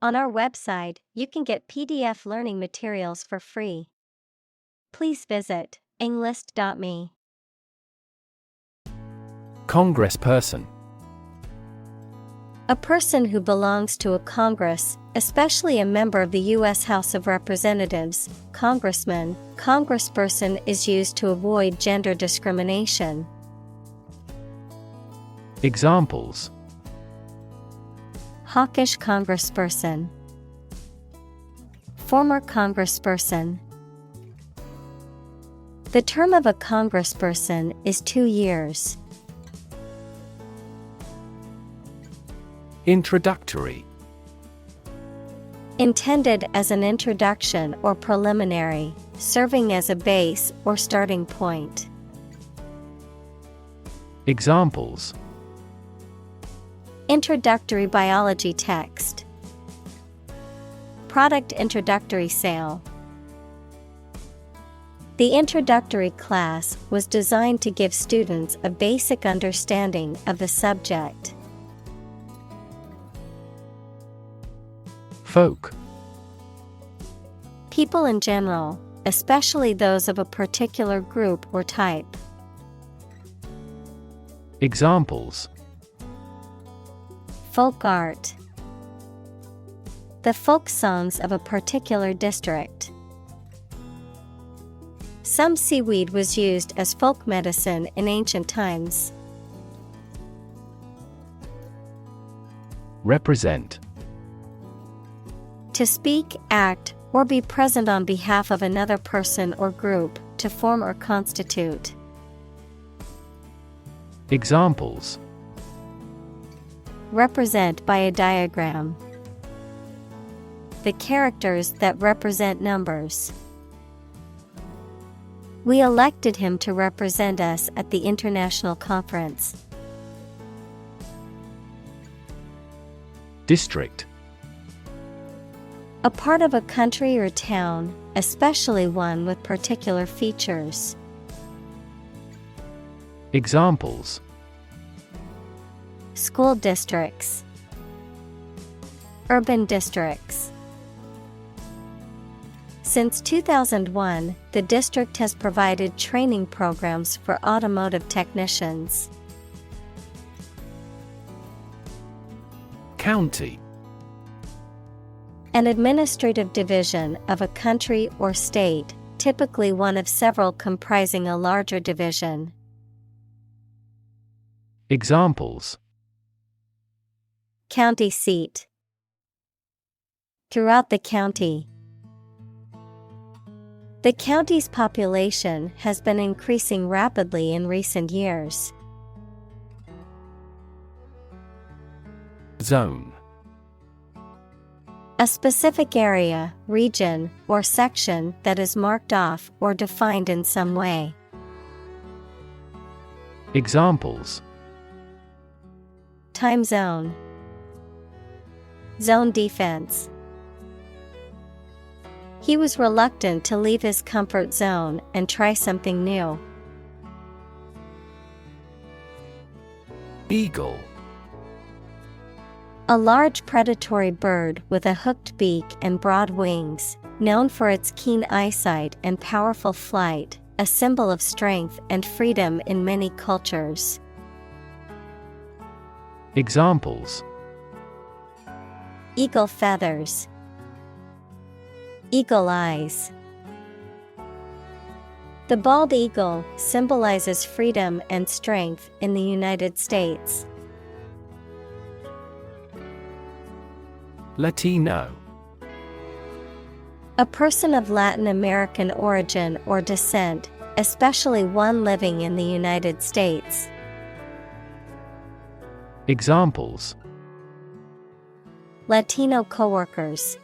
On our website, you can get PDF learning materials for free. Please visit englist.me. Congressperson. A person who belongs to a Congress, especially a member of the U.S. House of Representatives, congressman. Congressperson is used to avoid gender discrimination. Examples: hawkish congressperson, former congressperson. The term of a congressperson is 2 years. Introductory. Intended as an introduction or preliminary, serving as a base or starting point. Examples: introductory biology text, product introductory sale. The introductory class was designed to give students a basic understanding of the subject. Folk. People in general, especially those of a particular group or type. Examples: folk art, the folk songs of a particular district. Some seaweed was used as folk medicine in ancient times. Represent. To speak, act, or be present on behalf of another person or group, to form or constitute. Examples: represent by a diagram. The characters that represent numbers. We elected him to represent us at the international conference. District. A part of a country or town, especially one with particular features. Examples: school districts, urban districts. Since 2001, the district has provided training programs for automotive technicians. County. An administrative division of a country or state, typically one of several comprising a larger division. Examples: county seat. Throughout the county. The county's population has been increasing rapidly in recent years. Zone. A specific area, region, or section that is marked off or defined in some way. Examples: time zone, zone defense. He was reluctant to leave his comfort zone and try something new. Eagle. A large predatory bird with a hooked beak and broad wings, known for its keen eyesight and powerful flight, a symbol of strength and freedom in many cultures. Examples: eagle feathers, eagle eyes. The bald eagle symbolizes freedom and strength in the United States. Latino. A person of Latin American origin or descent, especially one living in the United States. Examples: Latino coworkers,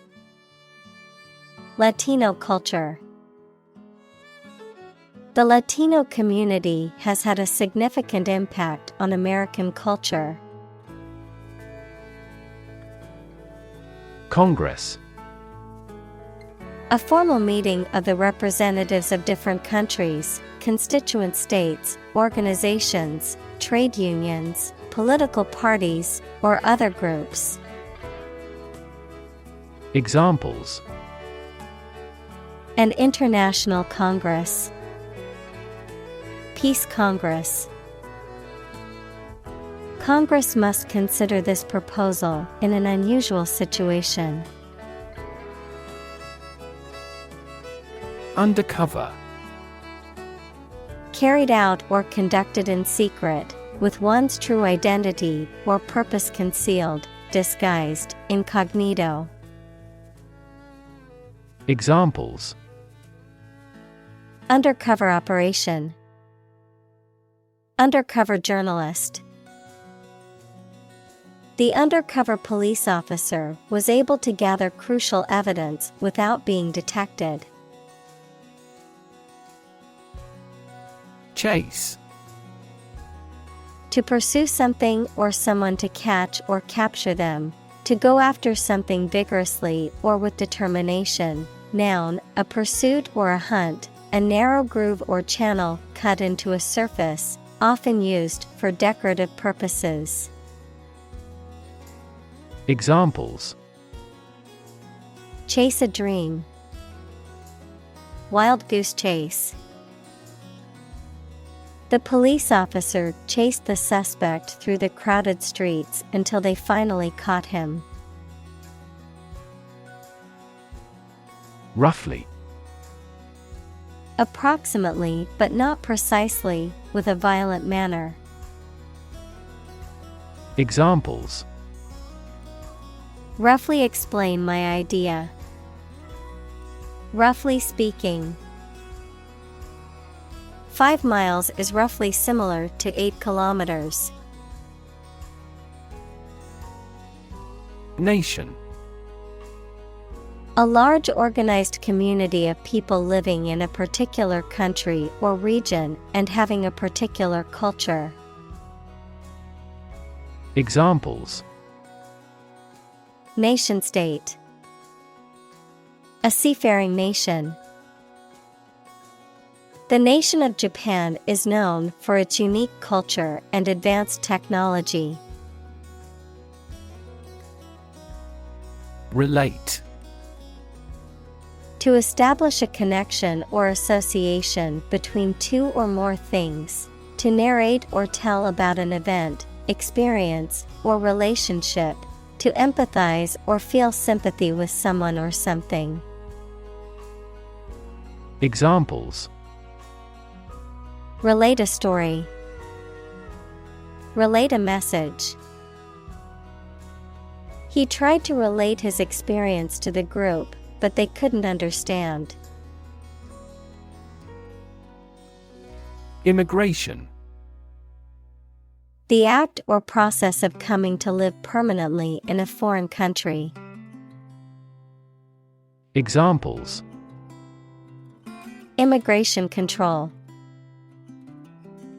Latino culture. The Latino community has had a significant impact on American culture. Congress. A formal meeting of the representatives of different countries, constituent states, organizations, trade unions, political parties, or other groups. Examples: An international congress. Peace Congress. Congress must consider this proposal in an unusual situation. Undercover. Carried out or conducted in secret, with one's true identity or purpose concealed, disguised, incognito. Examples: Undercover operation. Undercover journalist. The undercover police officer was able to gather crucial evidence without being detected. Chase. To pursue something or someone, to catch or capture them. To go after something vigorously or with determination. Noun, a pursuit or a hunt, a narrow groove or channel cut into a surface, often used for decorative purposes. Examples: Chase a dream. Wild goose chase. The police officer chased the suspect through the crowded streets until they finally caught him. Roughly. Approximately, but not precisely, with a violent manner. Examples: Roughly explain my idea. Roughly speaking. 5 miles is roughly similar to 8 kilometers. Nation. A large organized community of people living in a particular country or region and having a particular culture. Examples: Nation state. A seafaring nation. The nation of Japan is known for its unique culture and advanced technology. Relate. To establish a connection or association between two or more things. To narrate or tell about an event, experience, or relationship. To empathize or feel sympathy with someone or something. Examples: Relate a story. Relate a message. He tried to relate his experience to the group, but they couldn't understand. Immigration. The act or process of coming to live permanently in a foreign country. Examples: Immigration control.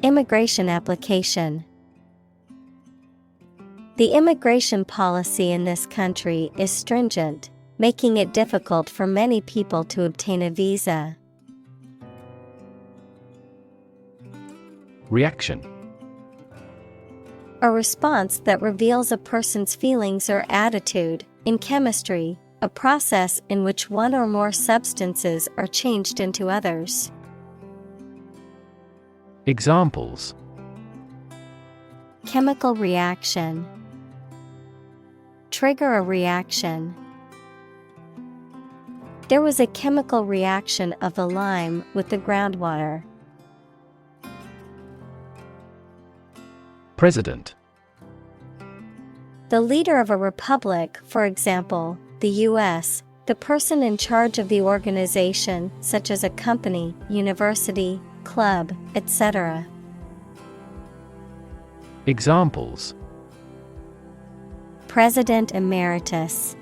Immigration application. The immigration policy in this country is stringent, making it difficult for many people to obtain a visa. Reaction. A response that reveals a person's feelings or attitude. In chemistry, a process in which one or more substances are changed into others. Examples: Chemical reaction. Trigger a reaction. There was a chemical reaction of the lime with the groundwater. President. The leader of a republic, for example, the U.S., the person in charge of the organization, such as a company, university, club, etc. Examples: President Emeritus.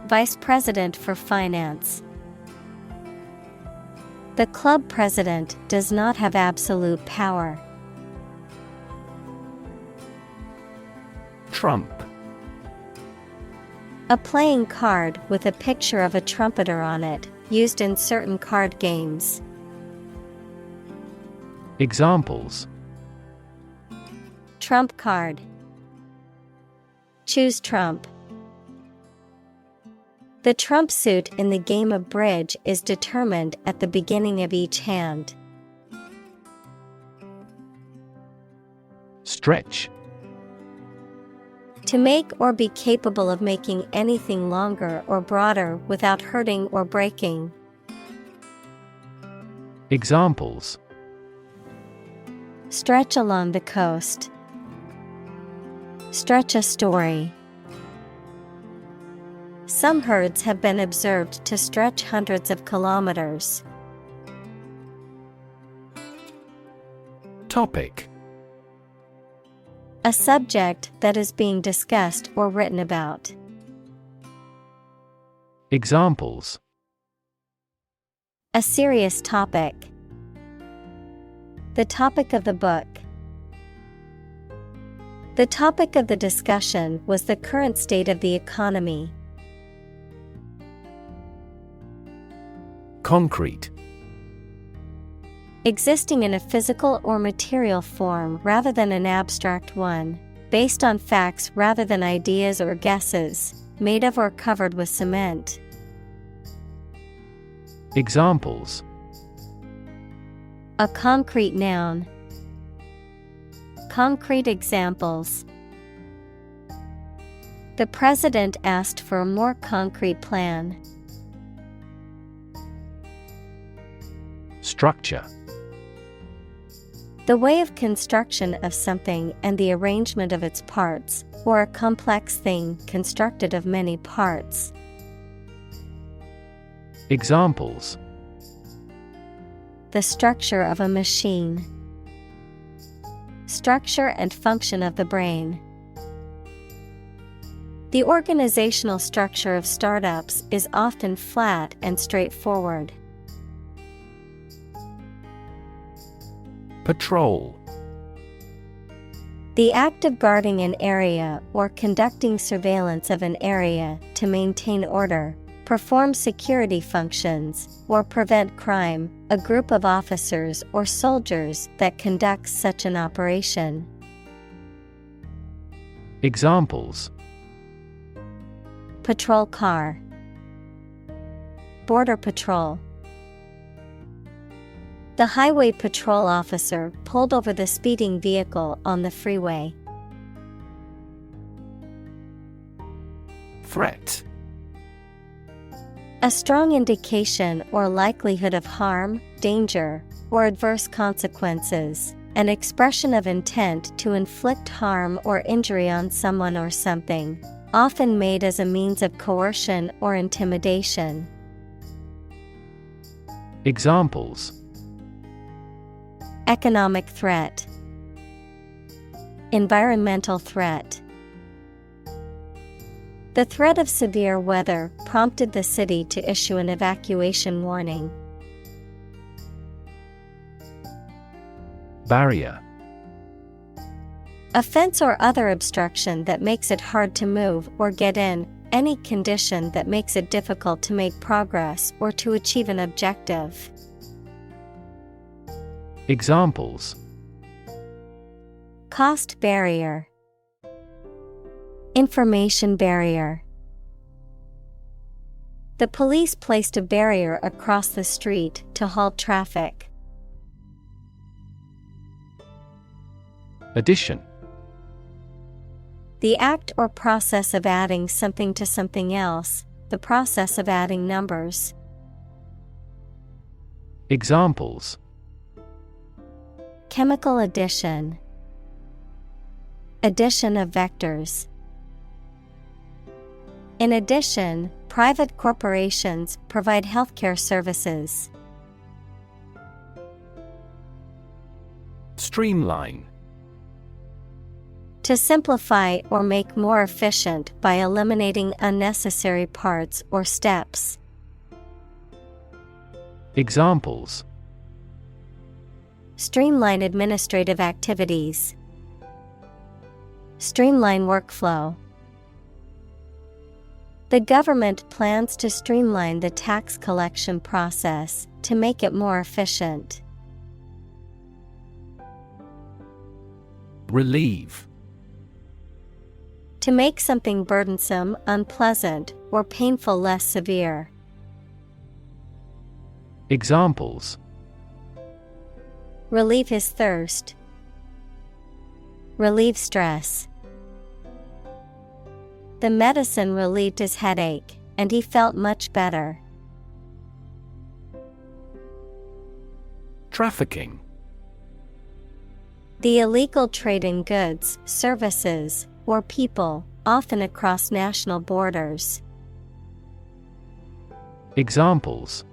Vice President for Finance. The club president does not have absolute power. Trump. A playing card with a picture of a trumpeter on it, used in certain card games. Examples: Trump card. Choose Trump. The trump suit in the game of bridge is determined at the beginning of each hand. Stretch. To make or be capable of making anything longer or broader without hurting or breaking. Examples: Stretch along the coast. Stretch a story. Some herds have been observed to stretch hundreds of kilometers. Topic: A subject that is being discussed or written about. Examples: A serious topic. The topic of the book. The topic of the discussion was the current state of the economy. Concrete. Existing in a physical or material form rather than an abstract one, based on facts rather than ideas or guesses, made of or covered with cement. Examples: A concrete noun. Concrete examples. The president asked for a more concrete plan. Structure. The way of construction of something and the arrangement of its parts, or a complex thing constructed of many parts. Examples: The structure of a machine. Structure and function of the brain. The organizational structure of startups is often flat and straightforward. Patrol. The act of guarding an area or conducting surveillance of an area to maintain order, perform security functions, or prevent crime, a group of officers or soldiers that conducts such an operation. Examples: Patrol car. Border patrol. The highway patrol officer pulled over the speeding vehicle on the freeway. Threat. A strong indication or likelihood of harm, danger, or adverse consequences. An expression of intent to inflict harm or injury on someone or something, often made as a means of coercion or intimidation. Examples: Economic threat. Environmental threat. The threat of severe weather prompted the city to issue an evacuation warning. Barrier. A fence or other obstruction that makes it hard to move or get in, any condition that makes it difficult to make progress or to achieve an objective. Examples: Cost barrier. Information barrier. The police placed a barrier across the street to halt traffic. Addition. The act or process of adding something to something else, the process of adding numbers. Examples: Chemical addition. Addition of vectors. In addition, private corporations provide healthcare services. Streamline. To simplify or make more efficient by eliminating unnecessary parts or steps. Examples: Streamline administrative activities. Streamline workflow. The government plans to streamline the tax collection process to make it more efficient. Relieve. To make something burdensome, unpleasant, or painful less severe. Examples: Relieve his thirst. Relieve stress. The medicine relieved his headache, and he felt much better. Trafficking. The illegal trade in goods, services, or people, often across national borders. Examples: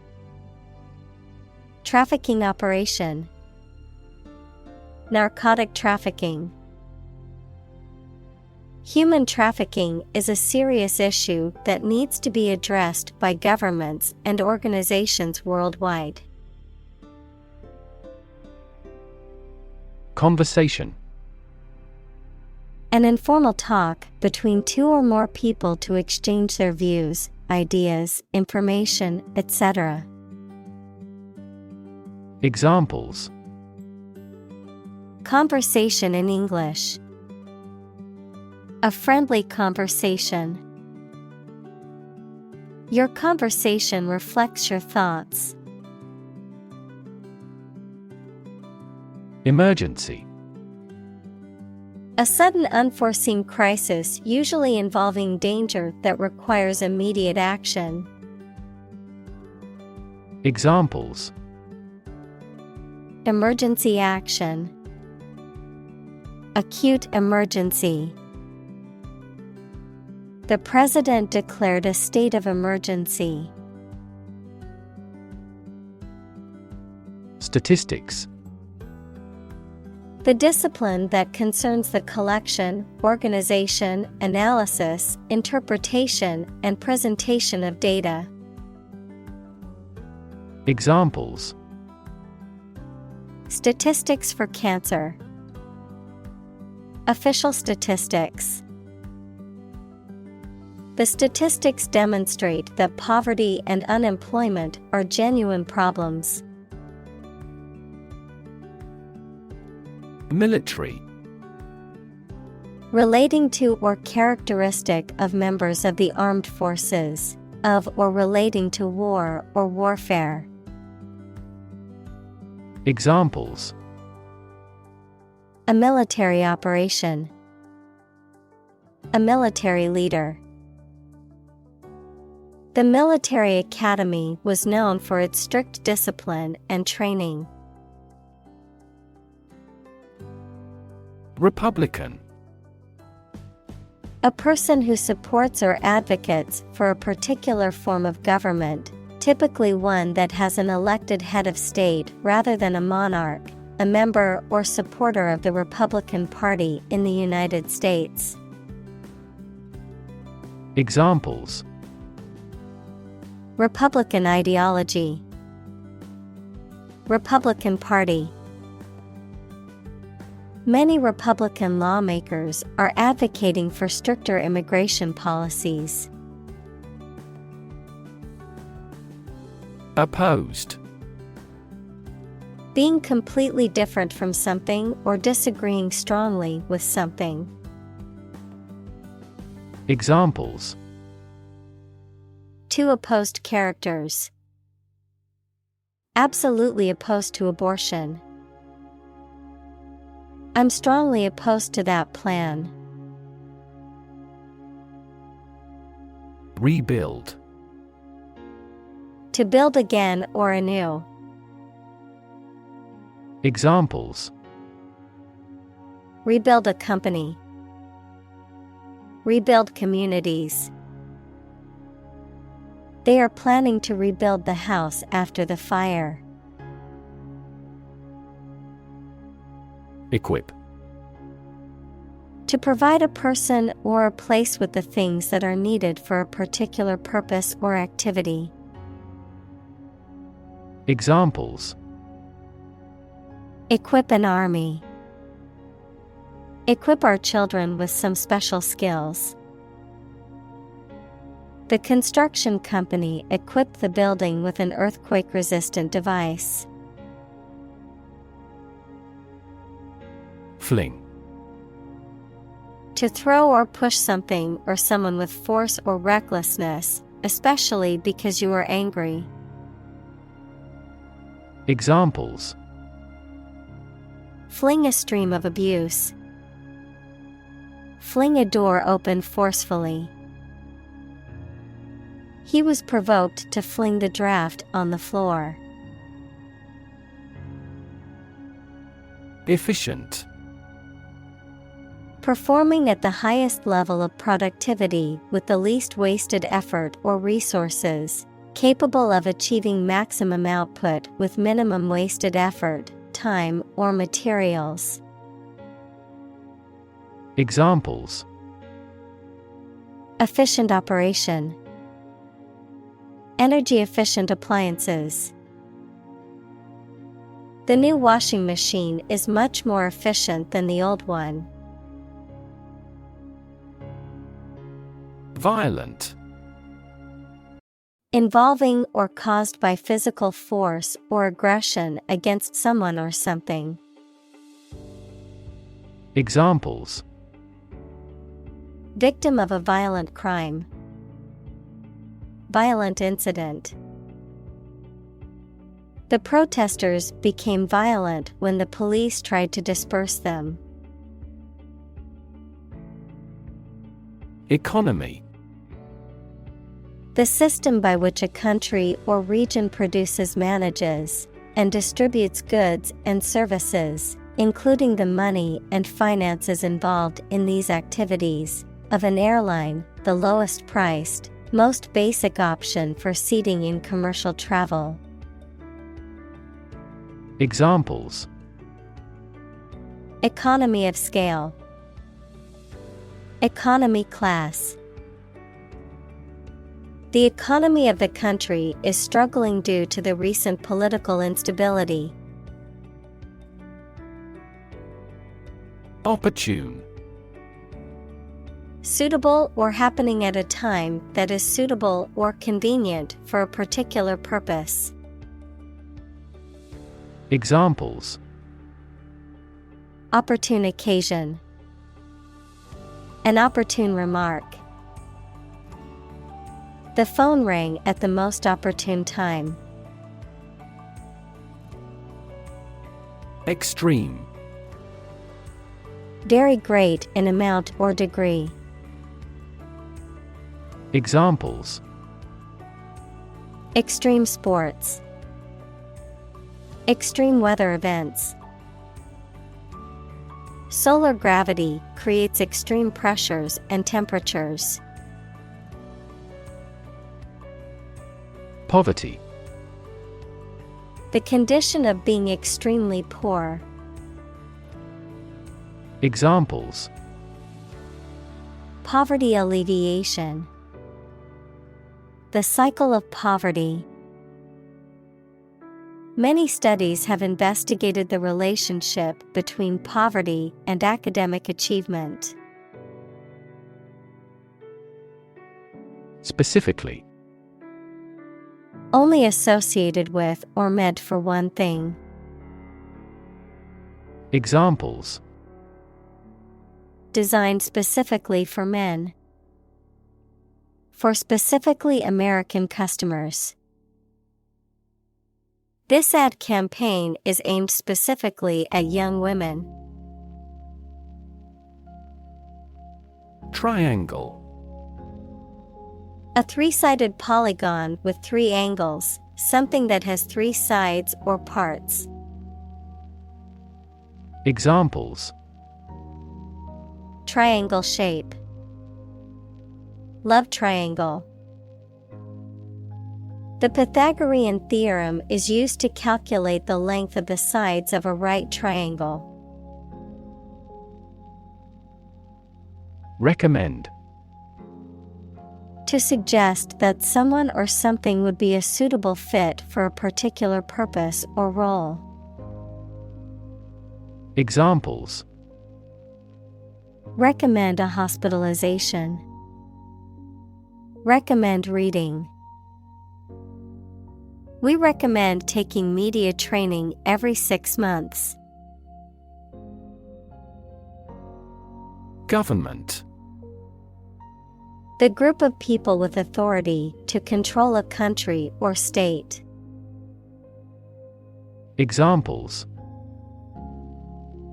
Trafficking operation. Narcotic trafficking. Human trafficking is a serious issue that needs to be addressed by governments and organizations worldwide. Conversation. An informal talk between two or more people to exchange their views, ideas, information, etc. Examples: Conversation in English. A friendly conversation. Your conversation reflects your thoughts. Emergency. A sudden unforeseen crisis usually involving danger that requires immediate action. Examples: Emergency action. Acute emergency. The president declared a state of emergency. Statistics. The discipline that concerns the collection, organization, analysis, interpretation, and presentation of data. Examples: Statistics for cancer. Official statistics. The statistics demonstrate that poverty and unemployment are genuine problems. Military. Relating to or characteristic of members of the armed forces, of or relating to war or warfare. Examples: A military operation. A military leader. The military academy was known for its strict discipline and training. Republican. A person who supports or advocates for a particular form of government, typically one that has an elected head of state rather than a monarch, a member or supporter of the Republican Party in the United States. Examples: Republican ideology. Republican Party. Many Republican lawmakers are advocating for stricter immigration policies. Opposed. Being completely different from something or disagreeing strongly with something. Examples: Two opposed characters. Absolutely opposed to abortion. I'm strongly opposed to that plan. Rebuild. To build again or anew. Examples: Rebuild a company. Rebuild communities. They are planning to rebuild the house after the fire. Equip. To provide a person or a place with the things that are needed for a particular purpose or activity. Examples: Equip an army. Equip our children with some special skills. The construction company equipped the building with an earthquake-resistant device. Fling. To throw or push something or someone with force or recklessness, especially because you are angry. Examples: Fling a stream of abuse. Fling a door open forcefully. He was provoked to fling the draft on the floor. Efficient. Performing at the highest level of productivity with the least wasted effort or resources, capable of achieving maximum output with minimum wasted effort, time, or materials. Examples: Efficient operation. Energy efficient appliances. The new washing machine is much more efficient than the old one. Violent. Involving or caused by physical force or aggression against someone or something. Examples: Victim of a violent crime. Violent incident. The protesters became violent when the police tried to disperse them. Economy. The system by which a country or region produces, manages, and distributes goods and services, including the money and finances involved in these activities, of an airline, the lowest priced, most basic option for seating in commercial travel. Examples: Economy of scale. Economy class. The economy of the country is struggling due to the recent political instability. Opportune. Suitable or happening at a time that is suitable or convenient for a particular purpose. Examples: Opportune occasion. An opportune remark. The phone rang at the most opportune time. Extreme. Very great in amount or degree. Examples: Extreme sports. Extreme weather events. Solar gravity creates extreme pressures and temperatures. Poverty. The condition of being extremely poor. Examples: Poverty alleviation. The cycle of poverty. Many studies have investigated the relationship between poverty and academic achievement. Specifically. Only associated with or meant for one thing. Examples: Designed specifically for men. For specifically American customers. This ad campaign is aimed specifically at young women. Triangle. A three-sided polygon with three angles, something that has three sides or parts. Examples: Triangle shape. Love triangle. The Pythagorean theorem is used to calculate the length of the sides of a right triangle. Recommend. To suggest that someone or something would be a suitable fit for a particular purpose or role. Examples: Recommend a hospitalization. Recommend reading. We recommend taking media training every 6 months. Government. The group of people with authority to control a country or state. Examples: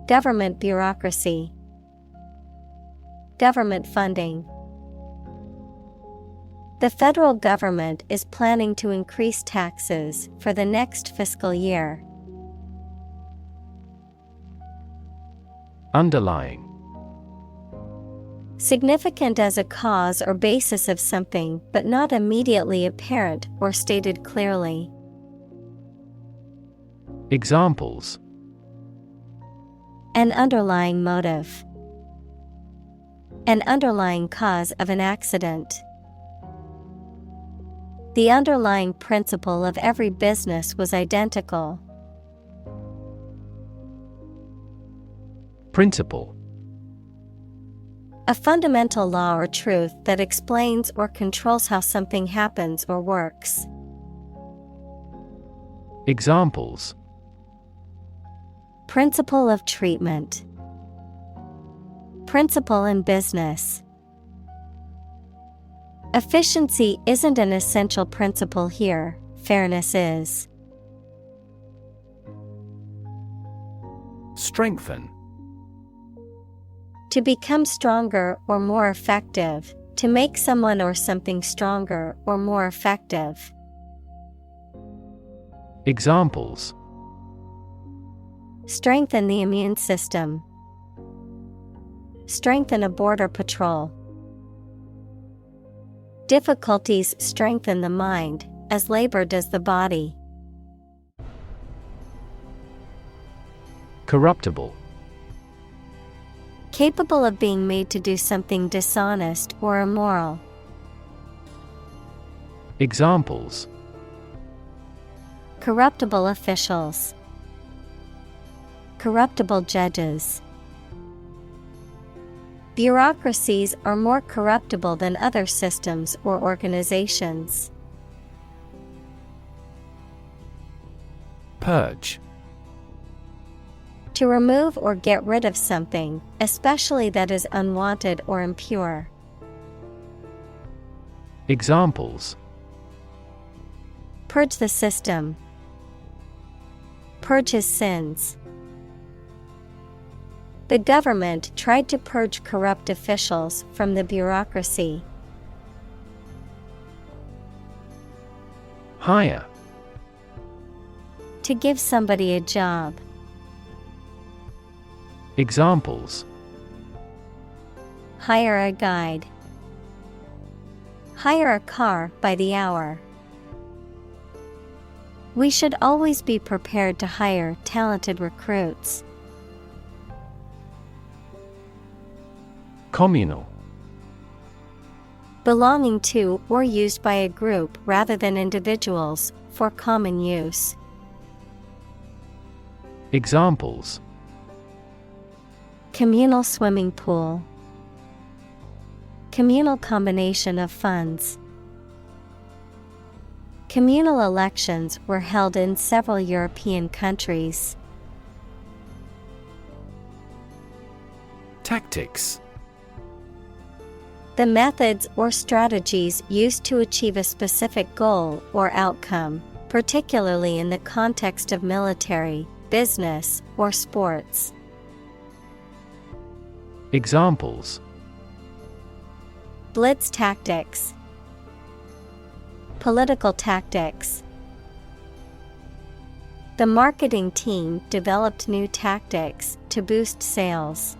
Government bureaucracy. Government funding. The federal government is planning to increase taxes for the next fiscal year. Underlying. Significant as a cause or basis of something, but not immediately apparent or stated clearly. Examples: An underlying motive. An underlying cause of an accident. The underlying principle of every business was identical. Principle. A fundamental law or truth that explains or controls how something happens or works. Examples: Principle of treatment. Principle in business. Efficiency isn't an essential principle here, fairness is. Strengthen. To become stronger or more effective, to make someone or something stronger or more effective. Examples: Strengthen the immune system. Strengthen a border patrol. Difficulties strengthen the mind, as labor does the body. Corruptible. Capable of being made to do something dishonest or immoral. Examples: Corruptible officials. Corruptible judges. Bureaucracies are more corruptible than other systems or organizations. Purge. To remove or get rid of something, especially that is unwanted or impure. Examples: Purge the system. Purge his sins. The government tried to purge corrupt officials from the bureaucracy. Hire. To give somebody a job. Examples: Hire a guide. Hire a car by the hour. We should always be prepared to hire talented recruits. Communal. Belonging to or used by a group rather than individuals, for common use. Examples: Communal swimming pool. Communal combination of funds. Communal elections were held in several European countries. Tactics. The methods or strategies used to achieve a specific goal or outcome, particularly in the context of military, business, or sports. Examples: Blitz tactics. Political tactics. The marketing team developed new tactics to boost sales.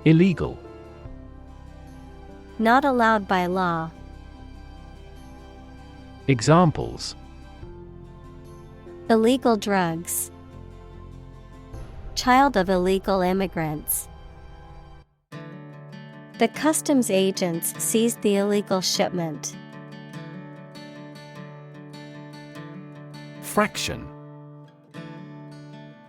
Illegal. Not allowed by law. Examples: Illegal drugs. Child of illegal immigrants. The customs agents seized the illegal shipment. Fraction.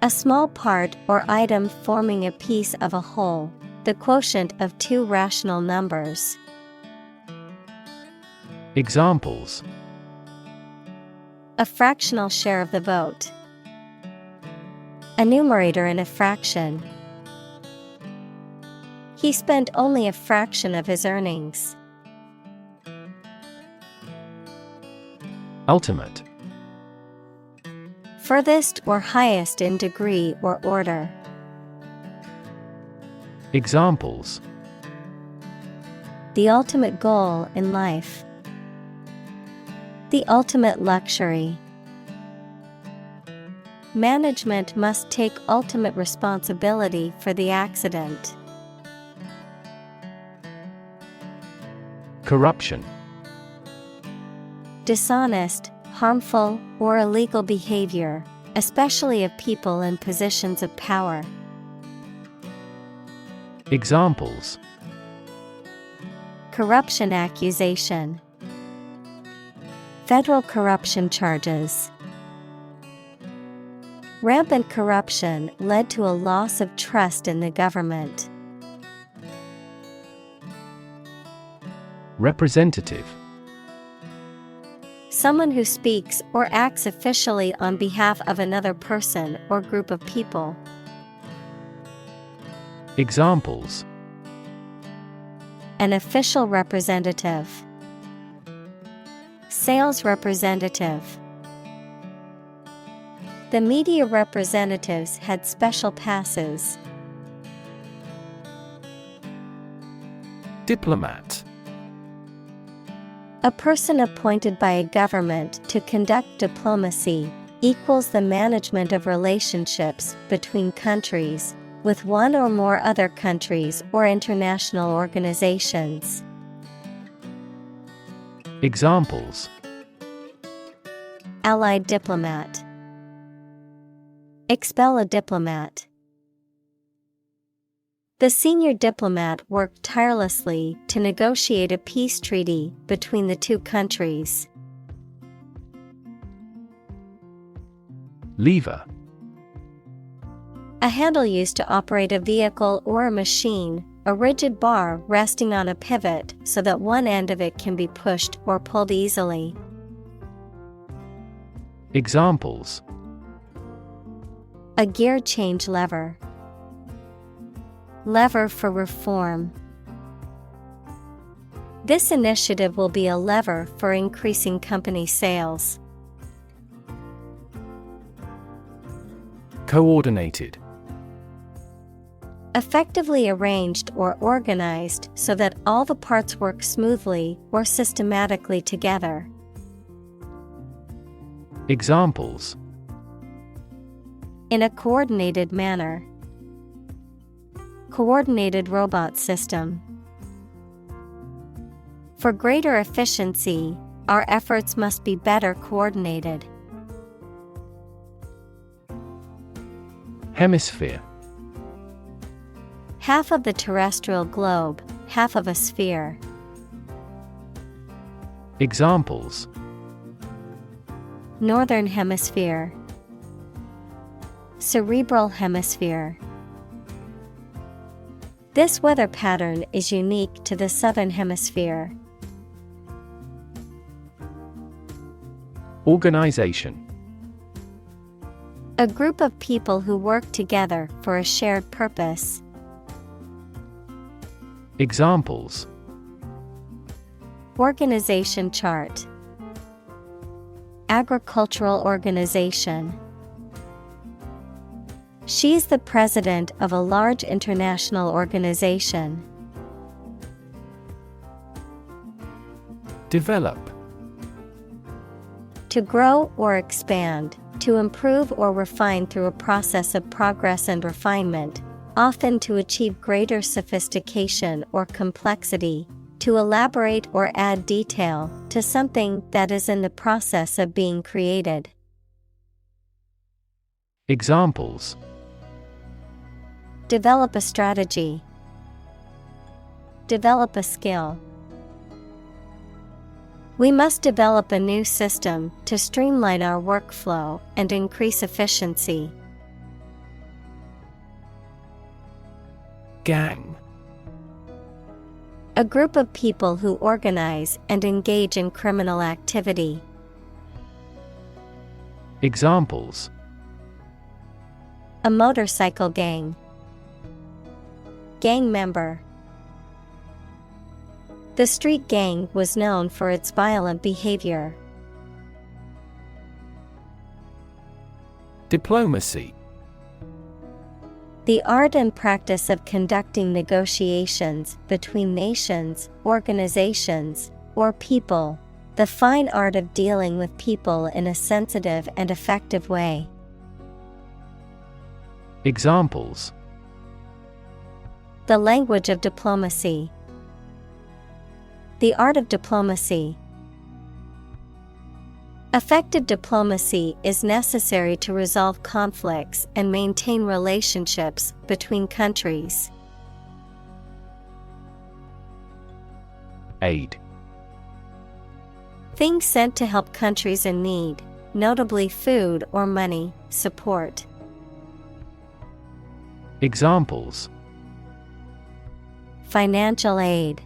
A small part or item forming a piece of a whole, the quotient of two rational numbers. Examples: A fractional share of the vote. A numerator in a fraction. He spent only a fraction of his earnings. Ultimate. Furthest or highest in degree or order. Examples: The ultimate goal in life. The ultimate luxury. Management must take ultimate responsibility for the accident. Corruption. Dishonest, harmful, or illegal behavior, especially of people in positions of power. Examples: Corruption accusation. Federal corruption charges. Rampant corruption led to a loss of trust in the government. Representative. Someone who speaks or acts officially on behalf of another person or group of people. Examples: An official representative. Sales representative. The media representatives had special passes. Diplomat. A person appointed by a government to conduct diplomacy, equals the management of relationships between countries, with one or more other countries or international organizations. Examples: Allied diplomat. Expel a diplomat. The senior diplomat worked tirelessly to negotiate a peace treaty between the two countries. Lever. A handle used to operate a vehicle or a machine, a rigid bar resting on a pivot so that one end of it can be pushed or pulled easily. Examples: A gear change lever. Lever for reform. This initiative will be a lever for increasing company sales. Coordinated. Effectively arranged or organized so that all the parts work smoothly or systematically together. Examples: In a coordinated manner. Coordinated robot system. For greater efficiency, our efforts must be better coordinated. Hemisphere. Half of the terrestrial globe, half of a sphere. Examples: Northern hemisphere. Cerebral hemisphere. This weather pattern is unique to the southern hemisphere. Organization. A group of people who work together for a shared purpose. Examples: Organization chart. Agricultural organization. She's the president of a large international organization. Develop. To grow or expand, to improve or refine through a process of progress and refinement, often to achieve greater sophistication or complexity, to elaborate or add detail to something that is in the process of being created. Examples: Develop a strategy. Develop a skill. We must develop a new system to streamline our workflow and increase efficiency. Gang. A group of people who organize and engage in criminal activity. A motorcycle gang. Gang member. The street gang was known for its violent behavior. Diplomacy. The art and practice of conducting negotiations between nations, organizations, or people. The fine art of dealing with people in a sensitive and effective way. Examples. The language of diplomacy. The art of diplomacy. Effective diplomacy is necessary to resolve conflicts and maintain relationships between countries. Aid. Things sent to help countries in need, notably food or money, support. Examples. Financial aid.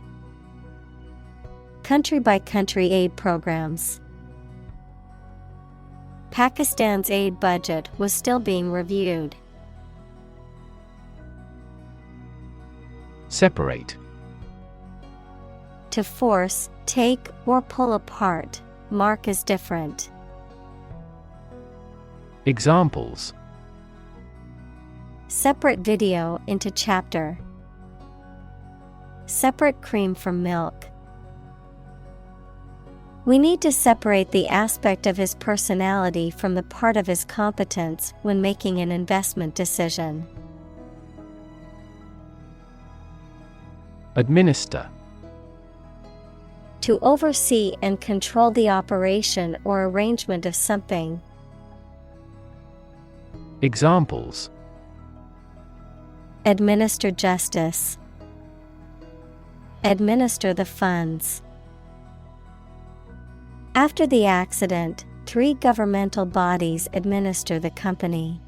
Country-by-country aid programs. Pakistan's aid budget was still being reviewed. Separate. To force, take, or pull apart, mark as different. Examples. Separate video into chapter. Separate cream from milk. We need to separate the aspect of his personality from the part of his competence when making an investment decision. Administer. To oversee and control the operation or arrangement of something. Examples. Administer justice. Administer the funds. After the accident, 3 governmental bodies administer the company.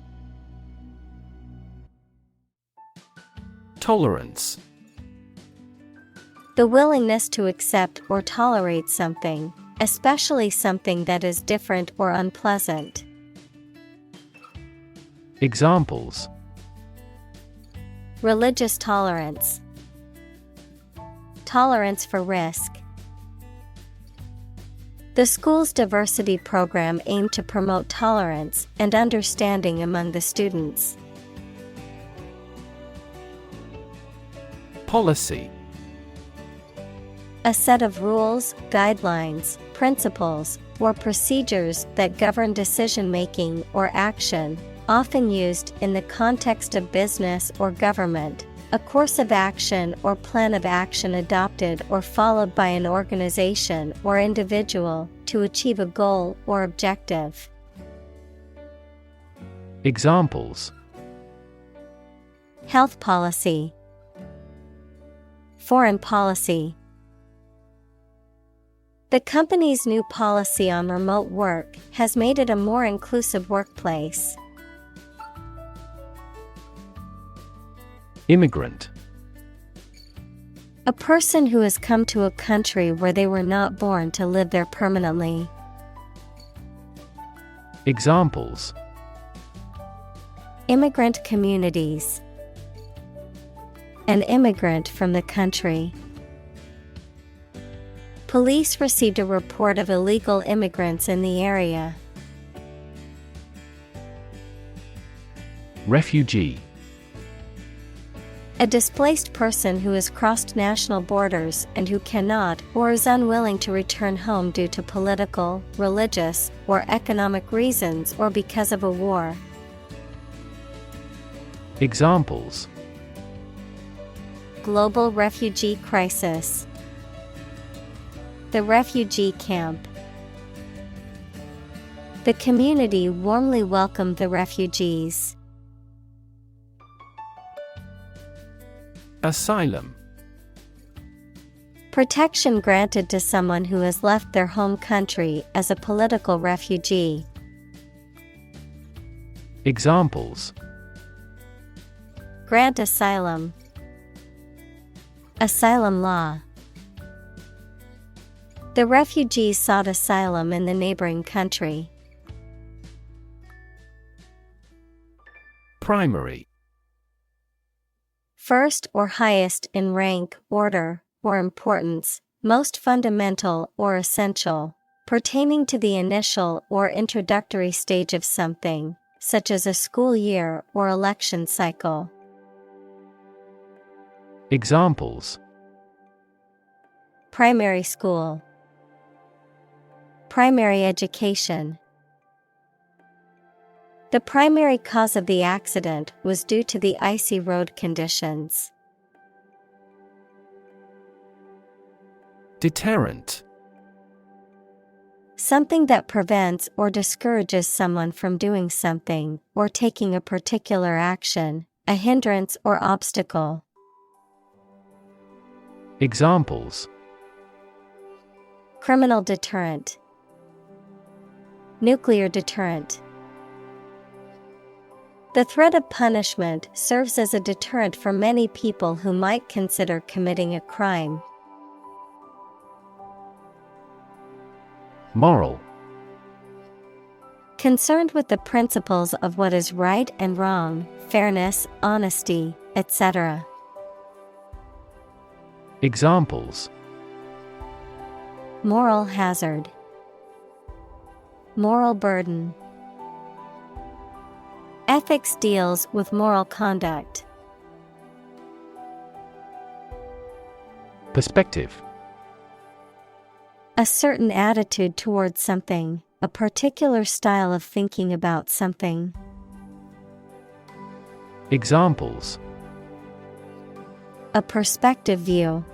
Tolerance. The willingness to accept or tolerate something, especially something that is different or unpleasant. Examples. Religious tolerance. Tolerance for risk. The school's diversity program aimed to promote tolerance and understanding among the students. Policy. A set of rules, guidelines, principles, or procedures that govern decision-making or action, often used in the context of business or government. A course of action or plan of action adopted or followed by an organization or individual to achieve a goal or objective. Examples. Health policy. Foreign policy. The company's new policy on remote work has made it a more inclusive workplace. Immigrant. A person who has come to a country where they were not born to live there permanently. Examples. Immigrant communities. An immigrant from the country. Police received a report of illegal immigrants in the area. Refugee. A displaced person who has crossed national borders and who cannot or is unwilling to return home due to political, religious, or economic reasons or because of a war. Examples. Global refugee crisis. The refugee camp. The community warmly welcomed the refugees. Asylum. Protection granted to someone who has left their home country as a political refugee. Examples. Grant asylum. Asylum law. The refugees sought asylum in the neighboring country. Primary. First or highest in rank, order, or importance, most fundamental or essential, pertaining to the initial or introductory stage of something, such as a school year or election cycle. Examples: Primary school, primary education. The primary cause of the accident was due to the icy road conditions. Deterrent. Something that prevents or discourages someone from doing something or taking a particular action, a hindrance or obstacle. Examples: Criminal deterrent, nuclear deterrent. The threat of punishment serves as a deterrent for many people who might consider committing a crime. Moral. Concerned with the principles of what is right and wrong, fairness, honesty, etc. Examples: Moral hazard, moral burden. Ethics deals with moral conduct. Perspective. A certain attitude towards something, a particular style of thinking about something. Examples: A perspective view,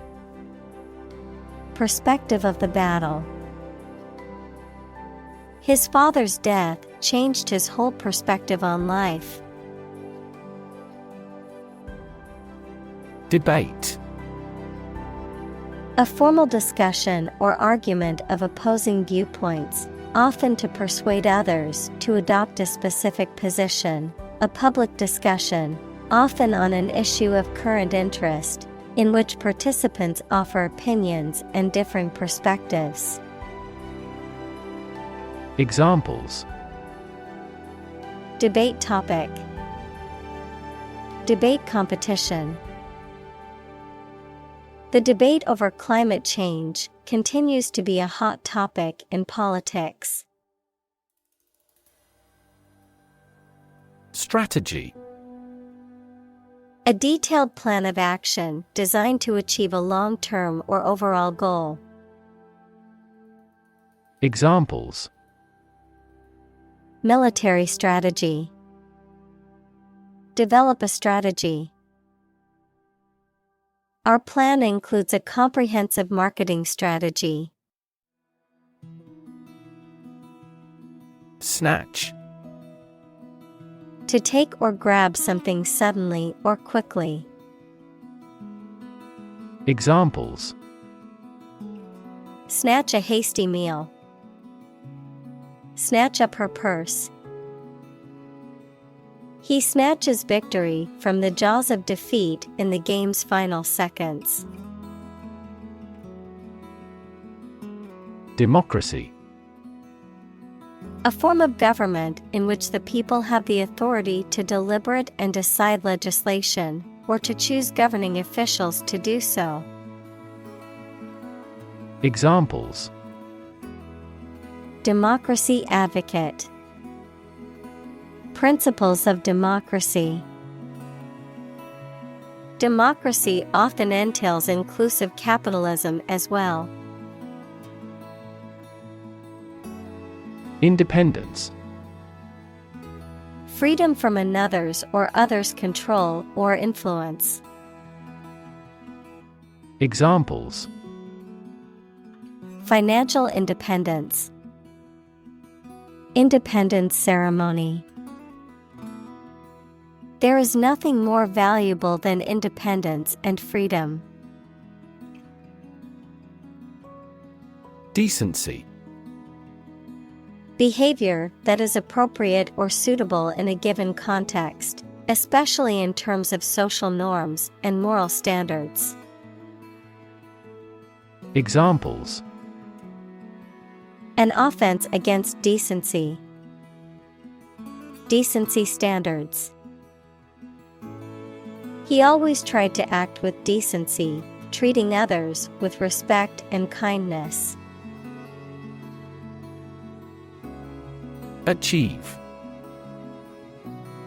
perspective of the battle. His father's death changed his whole perspective on life. Debate. A formal discussion or argument of opposing viewpoints, often to persuade others to adopt a specific position, a public discussion, often on an issue of current interest, in which participants offer opinions and differing perspectives. Examples: Debate topic, debate competition. The debate over climate change continues to be a hot topic in politics. Strategy. A detailed plan of action designed to achieve a long-term or overall goal. Examples: Military strategy. Develop a strategy. Our plan includes a comprehensive marketing strategy. Snatch. To take or grab something suddenly or quickly. Examples: Snatch a hasty meal. Snatch up her purse. He snatches victory from the jaws of defeat in the game's final seconds. Democracy. A form of government in which the people have the authority to deliberate and decide legislation, or to choose governing officials to do so. Examples: Democracy advocate. Principles of democracy. Democracy often entails inclusive capitalism as well. Independence. Freedom from another's or others' control or influence. Examples: Financial independence. Independence ceremony. There is nothing more valuable than independence and freedom. Decency. Behavior that is appropriate or suitable in a given context, especially in terms of social norms and moral standards. Examples: An offense against decency. Decency standards. He always tried to act with decency, treating others with respect and kindness. Achieve.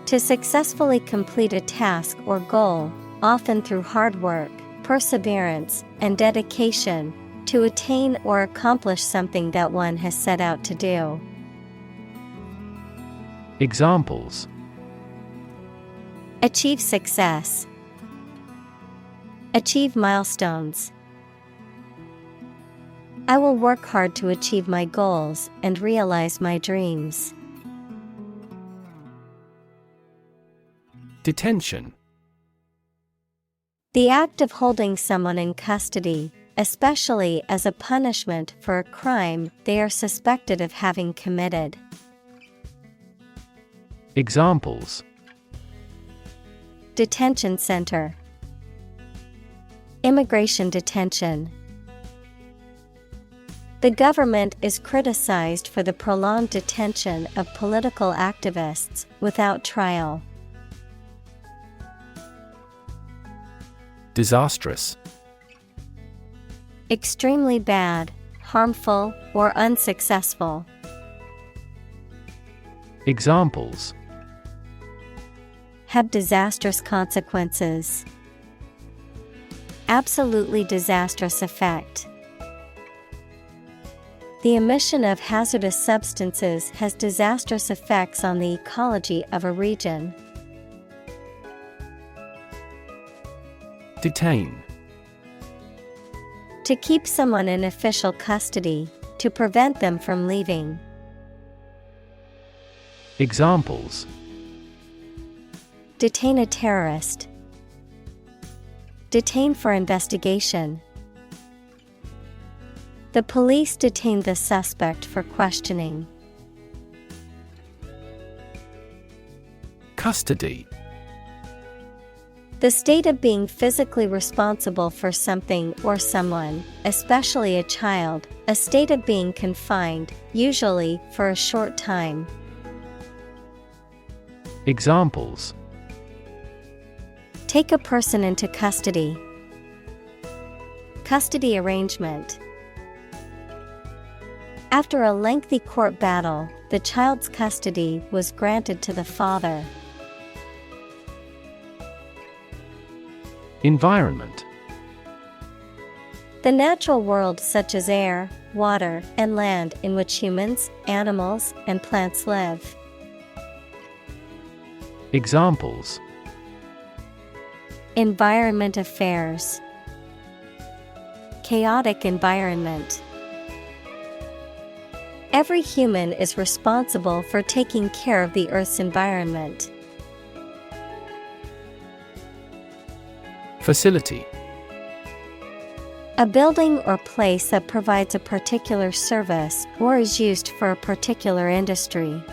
To successfully complete a task or goal, often through hard work, perseverance, and dedication, to attain or accomplish something that one has set out to do. Examples: Achieve success. Achieve milestones. I will work hard to achieve my goals and realize my dreams. Detention. The act of holding someone in custody, especially as a punishment for a crime they are suspected of having committed. Examples: Detention center. Immigration detention. The government is criticized for the prolonged detention of political activists without trial. Disastrous. Extremely bad, harmful, or unsuccessful. Examples: Have disastrous consequences. Absolutely disastrous effect. The emission of hazardous substances has disastrous effects on the ecology of a region. Detain. To keep someone in official custody, to prevent them from leaving. Examples: Detain a terrorist. Detain for investigation. The police detained the suspect for questioning. Custody. The state of being physically responsible for something or someone, especially a child, a state of being confined, usually for a short time. Examples: Take a person into custody. Custody arrangement. After a lengthy court battle, the child's custody was granted to the father. Environment. The natural world such as air, water, and land in which humans, animals, and plants live. Examples: Environment affairs. Chaotic environment. Every human is responsible for taking care of the Earth's environment. Facility. A building or place that provides a particular service or is used for a particular industry.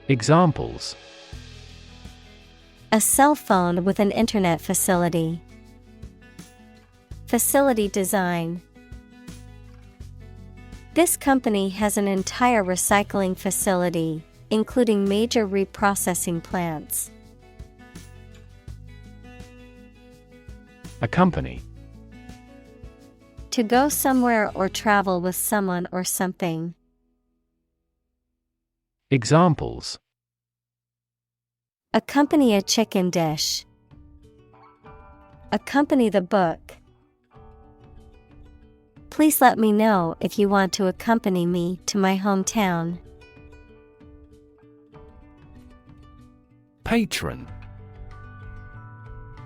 Examples: A cell phone with an internet facility. Facility design. This company has an entire recycling facility, including major reprocessing plants. Accompany. To go somewhere or travel with someone or something. Examples: Accompany a chicken dish. Accompany the book. Please let me know if you want to accompany me to my hometown. Patron.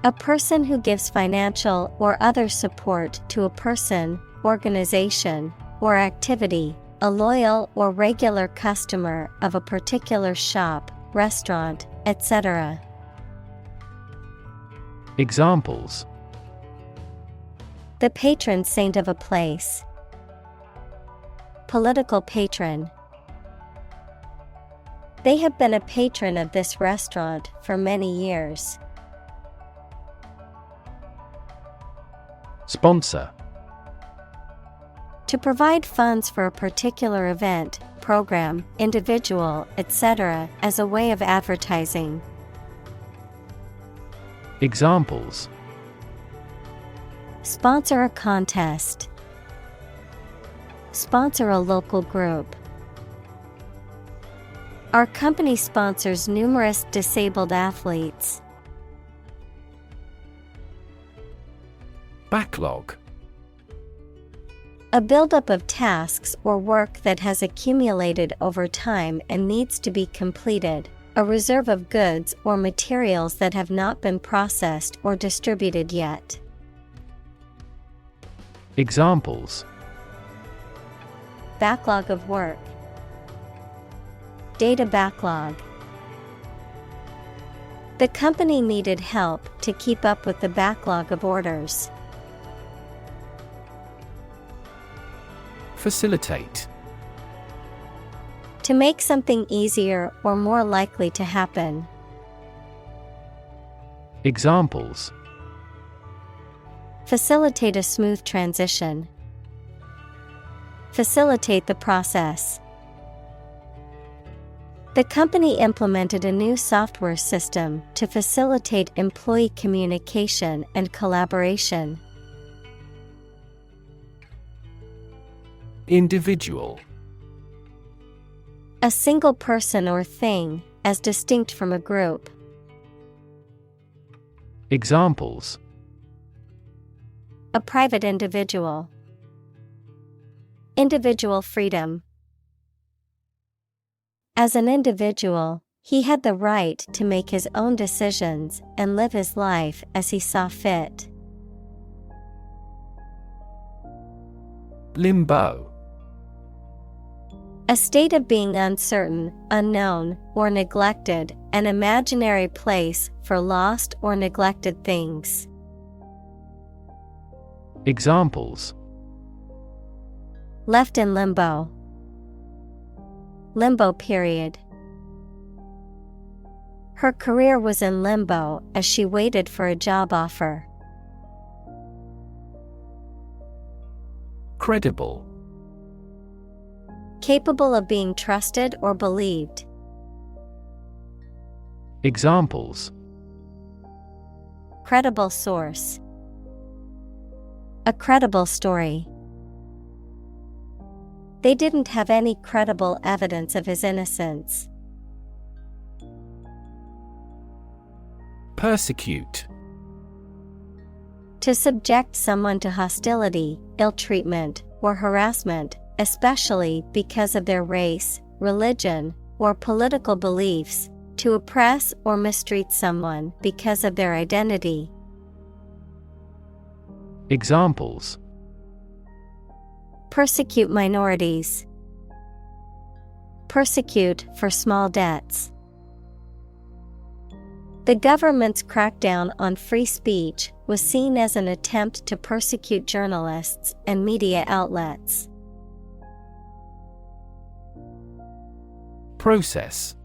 A person who gives financial or other support to a person, organization, or activity, a loyal or regular customer of a particular shop, restaurant, etc. Examples: The patron saint of a place. Political patron. They have been a patron of this restaurant for many years. Sponsor. To provide funds for a particular event, program, individual, etc., as a way of advertising. Examples. Sponsor a contest. Sponsor a local group. Our company sponsors numerous disabled athletes. Backlog. A buildup of tasks or work that has accumulated over time and needs to be completed. A reserve of goods or materials that have not been processed or distributed yet. Examples. Backlog of work. Data backlog. The company needed help to keep up with the backlog of orders. Facilitate. To make something easier or more likely to happen. Examples. Facilitate a smooth transition. Facilitate the process. The company implemented a new software system to facilitate employee communication and collaboration. Individual. A single person or thing, as distinct from a group. Examples. A private individual. Individual freedom. As an individual, he had the right to make his own decisions and live his life as he saw fit. Limbo. A state of being uncertain, unknown, or neglected, an imaginary place for lost or neglected things. Examples. Left in limbo. Limbo period. Her career was in limbo as she waited for a job offer. Credible. Capable of being trusted or believed. Examples. Credible source. A credible story. They didn't have any credible evidence of his innocence. Persecute. To subject someone to hostility, ill treatment, or harassment, especially because of their race, religion, or political beliefs, to oppress or mistreat someone because of their identity. Examples. Persecute minorities. Persecute for small debts. The government's crackdown on free speech was seen as an attempt to persecute journalists and media outlets. Process.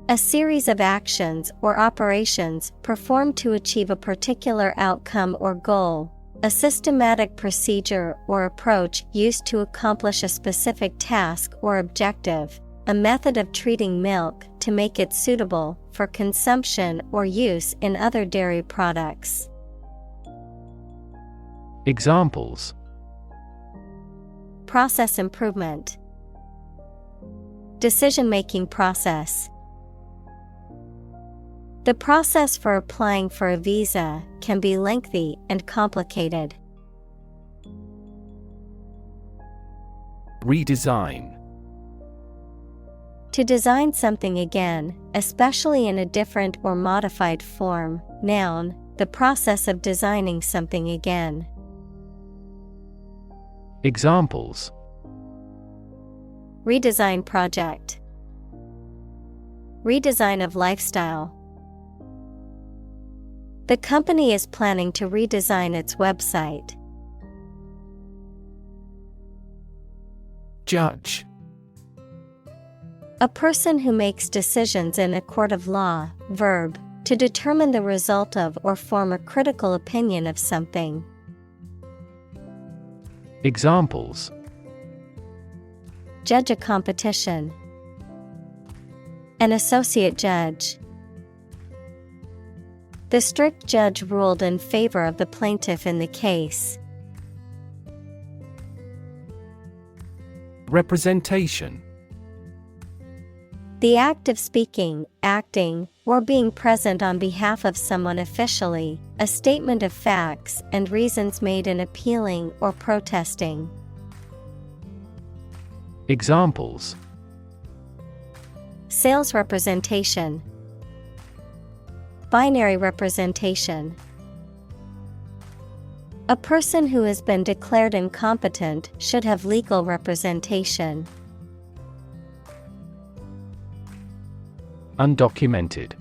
A series of actions or operations performed to achieve a particular outcome or goal. A systematic procedure or approach used to accomplish a specific task or objective. A method of treating milk to make it suitable for consumption or use in other dairy products. Examples. Process improvement. Decision-making process. The process for applying for a visa can be lengthy and complicated. Redesign. To design something again, especially in a different or modified form. Noun, the process of designing something again. Examples. Redesign project. Redesign of lifestyle. The company is planning to redesign its website. Judge. A person who makes decisions in a court of law. Verb, to determine the result of or form a critical opinion of something. Examples. Judge a competition. An associate judge. The strict judge ruled in favor of the plaintiff in the case. Representation. The act of speaking, acting, or being present on behalf of someone officially, a statement of facts and reasons made in appealing or protesting. Examples: Sales representation, binary representation. A person who has been declared incompetent should have legal representation. Undocumented.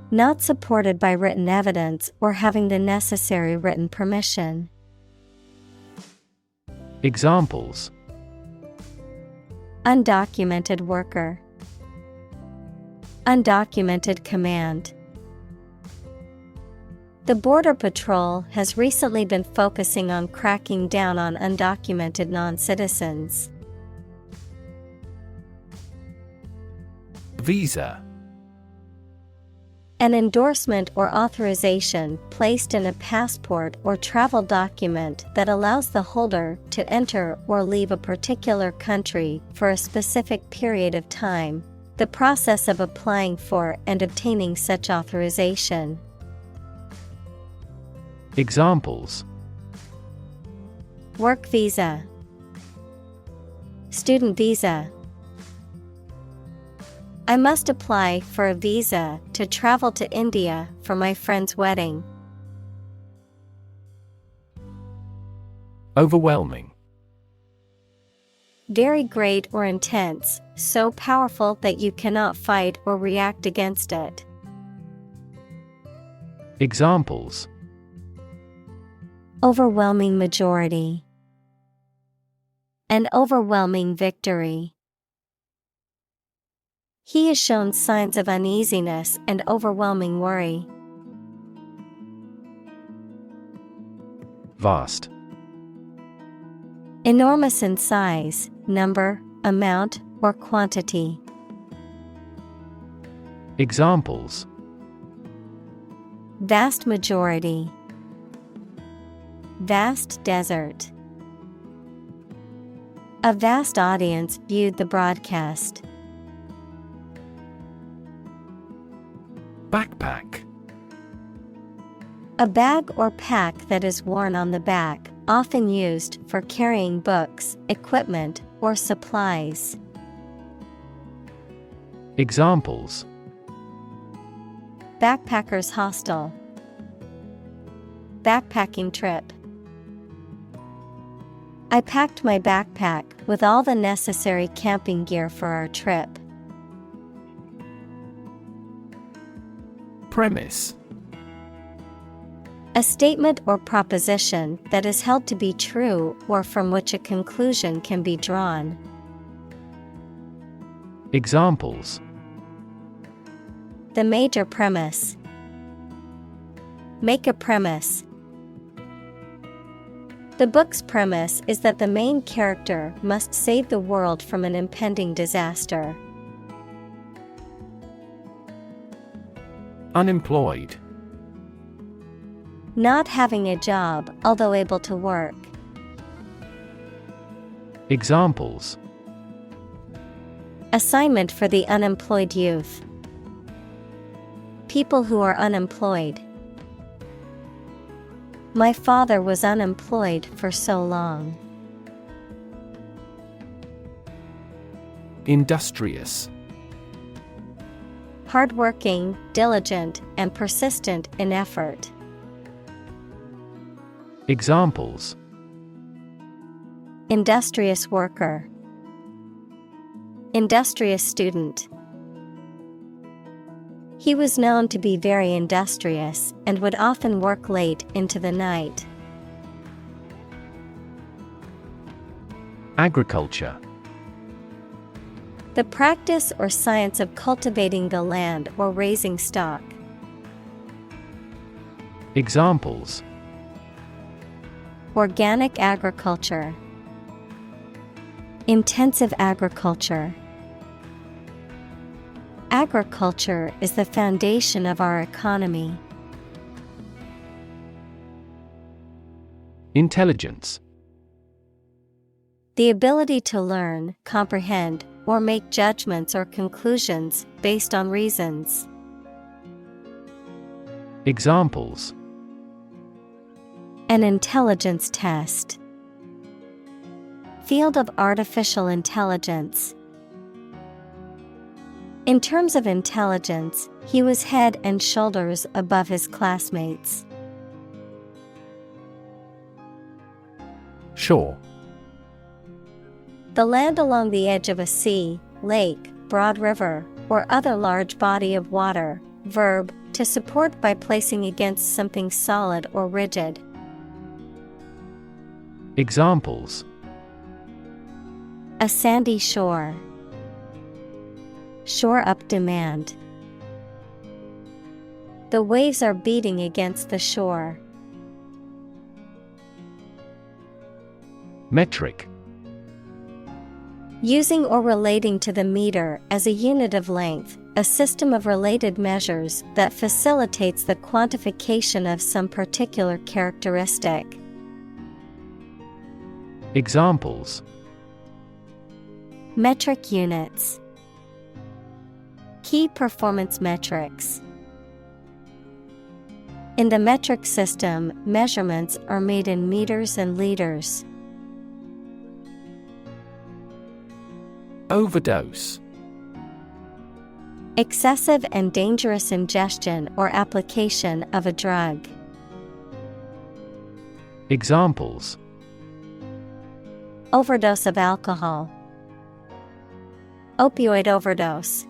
Not supported by written evidence or having the necessary written permission. Examples: Undocumented worker, undocumented command. The Border Patrol has recently been focusing on cracking down on undocumented non-citizens. Visa. An endorsement or authorization placed in a passport or travel document that allows the holder to enter or leave a particular country for a specific period of time. The process of applying for and obtaining such authorization. Examples: Work visa, student visa. I must apply for a visa to travel to India for my friend's wedding. Overwhelming. Very great or intense, so powerful that you cannot fight or react against it. Examples: Overwhelming majority, an overwhelming victory. He has shown signs of uneasiness and overwhelming worry. Vast. Enormous in size, number, amount, or quantity. Examples: Vast majority, vast desert. A vast audience viewed the broadcast. Backpack. A bag or pack that is worn on the back, often used for carrying books, equipment, or supplies. Examples: Backpacker's hostel, backpacking trip. I packed my backpack with all the necessary camping gear for our trip. Premise. A statement or proposition that is held to be true or from which a conclusion can be drawn. Examples: The major premise. Make a premise. The book's premise is that the main character must save the world from an impending disaster. Unemployed. Not having a job, although able to work. Examples: Assignment for the unemployed youth. People who are unemployed. My father was unemployed for so long. Industrious. Hardworking, diligent, and persistent in effort. Examples: Industrious worker. Industrious student. He was known to be very industrious and would often work late into the night. Agriculture. The practice or science of cultivating the land or raising stock. Examples: Organic agriculture. Intensive agriculture. Agriculture is the foundation of our economy. Intelligence. The ability to learn, comprehend, or make judgments or conclusions based on reasons. Examples: An intelligence test. Field of artificial intelligence. In terms of intelligence, he was head and shoulders above his classmates. Shore. The land along the edge of a sea, lake, broad river, or other large body of water. Verb, to support by placing against something solid or rigid. Examples: A sandy shore. Shore up demand. The waves are beating against the shore. Metric. Using or relating to the meter as a unit of length, a system of related measures that facilitates the quantification of some particular characteristic. Examples: Metric units. Key performance metrics. In the metric system, measurements are made in meters and liters. Overdose. Excessive and dangerous ingestion or application of a drug. Examples: Overdose of alcohol. Opioid overdose.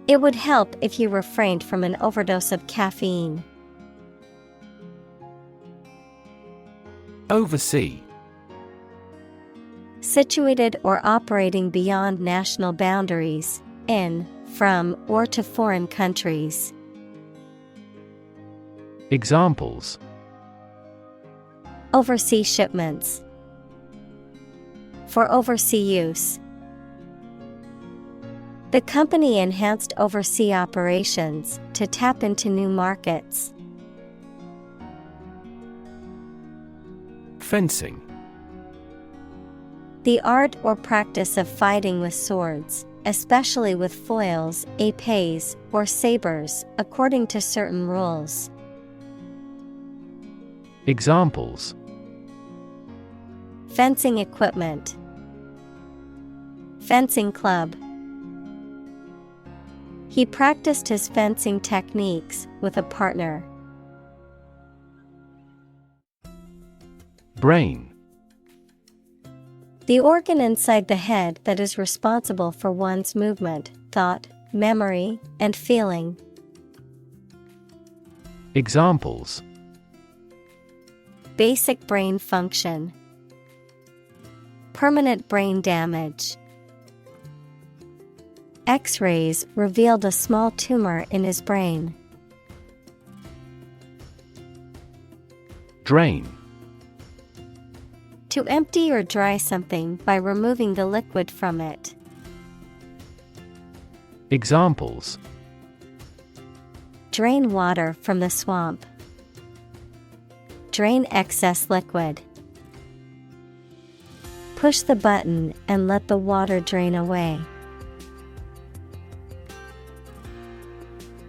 It would help if you refrained from an overdose of caffeine. Oversee. Situated or operating beyond national boundaries, in, from, or to foreign countries. Examples: Overseas shipments. For overseas use. The company enhanced overseas operations to tap into new markets. Fencing. The art or practice of fighting with swords, especially with foils, épées, or sabers, according to certain rules. Examples: Fencing equipment. Fencing club. He practiced his fencing techniques with a partner. Brain. The organ inside the head that is responsible for one's movement, thought, memory, and feeling. Examples: Basic brain function. Permanent brain damage. X-rays revealed a small tumor in his brain. Drain. To empty or dry something by removing the liquid from it. Examples: Drain water from the swamp. Drain excess liquid. Push the button and let the water drain away.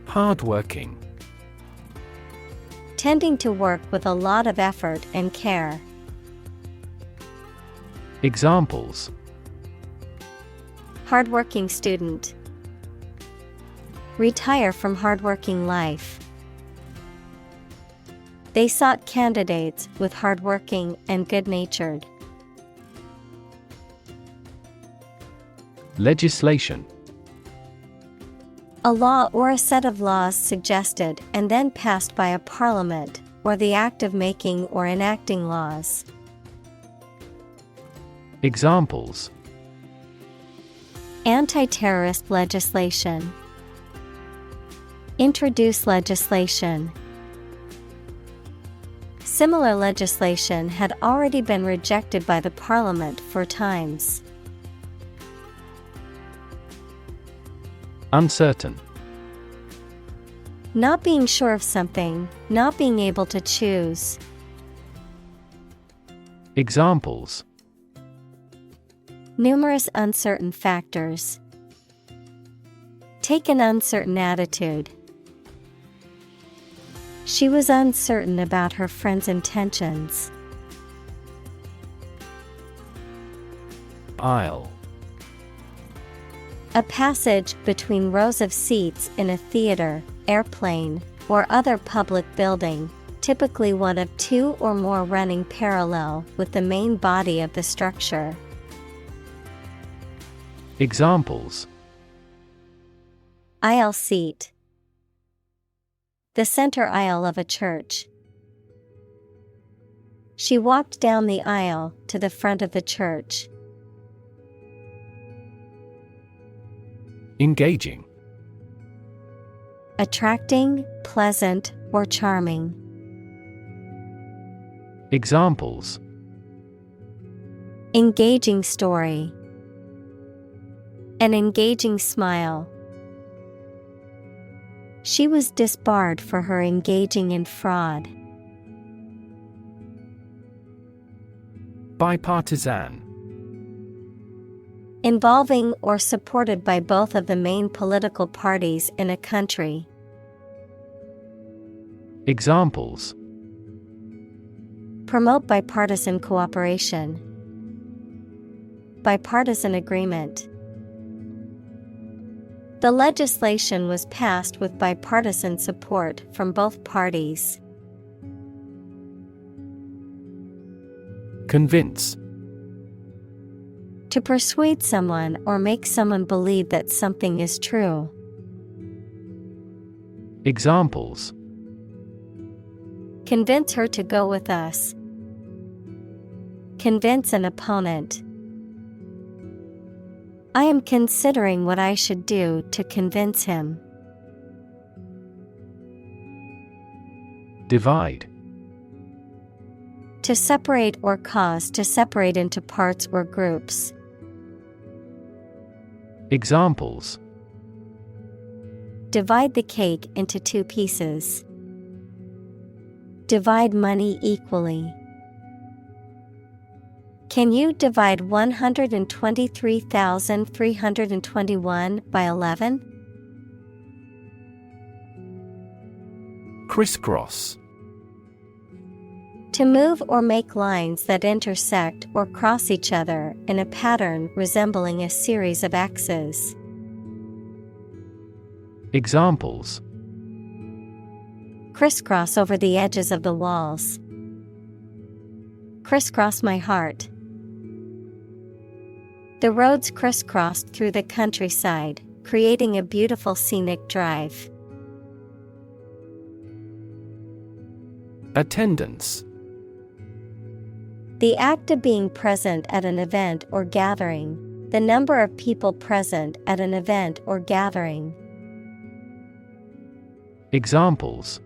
Hardworking. Tending to work with a lot of effort and care. Examples: Hardworking student. Retire from hardworking life. They sought candidates with hardworking and good-natured. Legislation. A law or a set of laws suggested and then passed by a parliament, or the act of making or enacting laws. Examples: Anti-terrorist legislation. Introduce legislation. Similar legislation had already been rejected by the parliament 4 times. Uncertain. Not being sure of something, not being able to choose. Examples: Numerous uncertain factors. Take an uncertain attitude. She was uncertain about her friend's intentions. Aisle. A passage between rows of seats in a theater, airplane, or other public building, typically one of two or more running parallel with the main body of the structure. Examples: Aisle seat. The center aisle of a church. She walked down the aisle to the front of the church. Engaging. Attracting, pleasant, or charming. Examples: Engaging story. An engaging smile. She was disbarred for her engaging in fraud. Bipartisan. Involving or supported by both of the main political parties in a country. Examples: Promote bipartisan cooperation. Bipartisan agreement. The legislation was passed with bipartisan support from both parties. Convince. To persuade someone or make someone believe that something is true. Examples: Convince her to go with us. Convince an opponent. I am considering what I should do to convince him. Divide. To separate or cause to separate into parts or groups. Examples: Divide the cake into 2 pieces. Divide money equally. Can you divide 123,321 by 11? Crisscross. To move or make lines that intersect or cross each other in a pattern resembling a series of X's. Examples: Crisscross over the edges of the walls. Crisscross my heart. The roads crisscrossed through the countryside, creating a beautiful scenic drive. Attendance. The act of being present at an event or gathering. The number of people present at an event or gathering. Examples: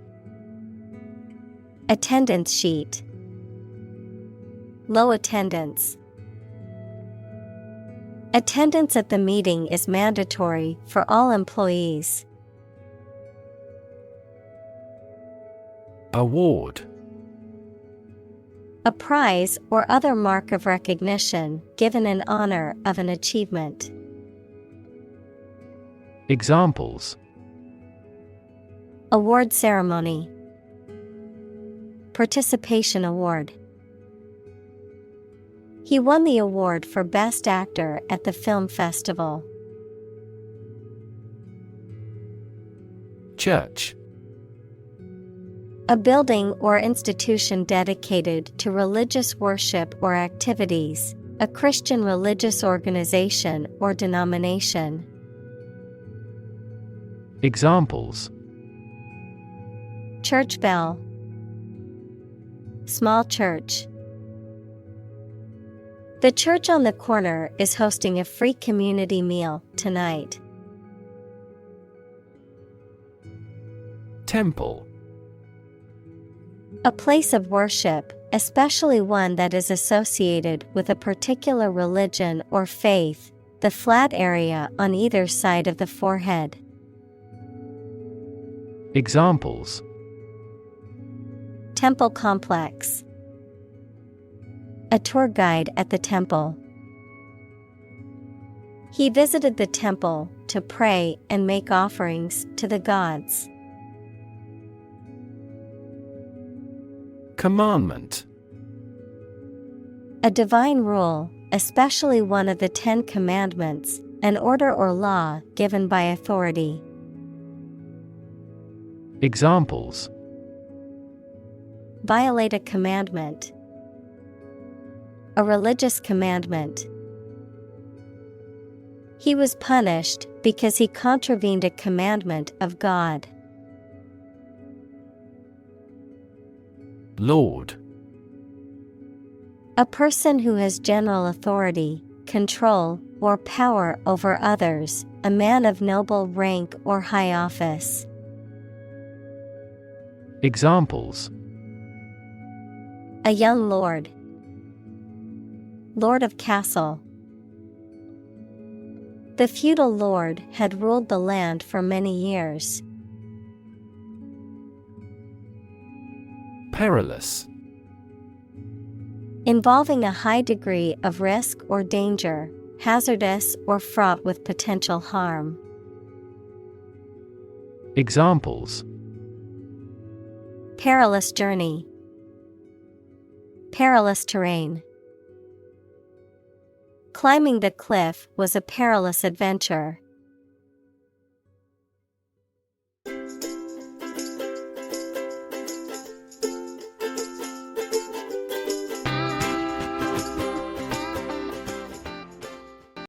Attendance sheet. Low attendance. Attendance at the meeting is mandatory for all employees. Award. A prize or other mark of recognition given in honor of an achievement. Examples: Award ceremony. Participation award. He won the award for Best Actor at the film festival. Church. A building or institution dedicated to religious worship or activities, a Christian religious organization or denomination. Examples: Church bell. Small church. The church on the corner is hosting a free community meal tonight. Temple. A place of worship, especially one that is associated with a particular religion or faith, the flat area on either side of the forehead. Examples: Temple complex. A tour guide at the temple. He visited the temple to pray and make offerings to the gods. Commandment. A divine rule, especially one of the 10 Commandments, an order or law given by authority. Examples: Violate a commandment. A religious commandment. He was punished because he contravened a commandment of God. Lord. A person who has general authority, control, or power over others, a man of noble rank or high office. Examples: A young lord. Lord of castle. The feudal lord had ruled the land for many years. Perilous. Involving a high degree of risk or danger, hazardous or fraught with potential harm. Examples: Perilous journey. Perilous terrain. Climbing the cliff was a perilous adventure.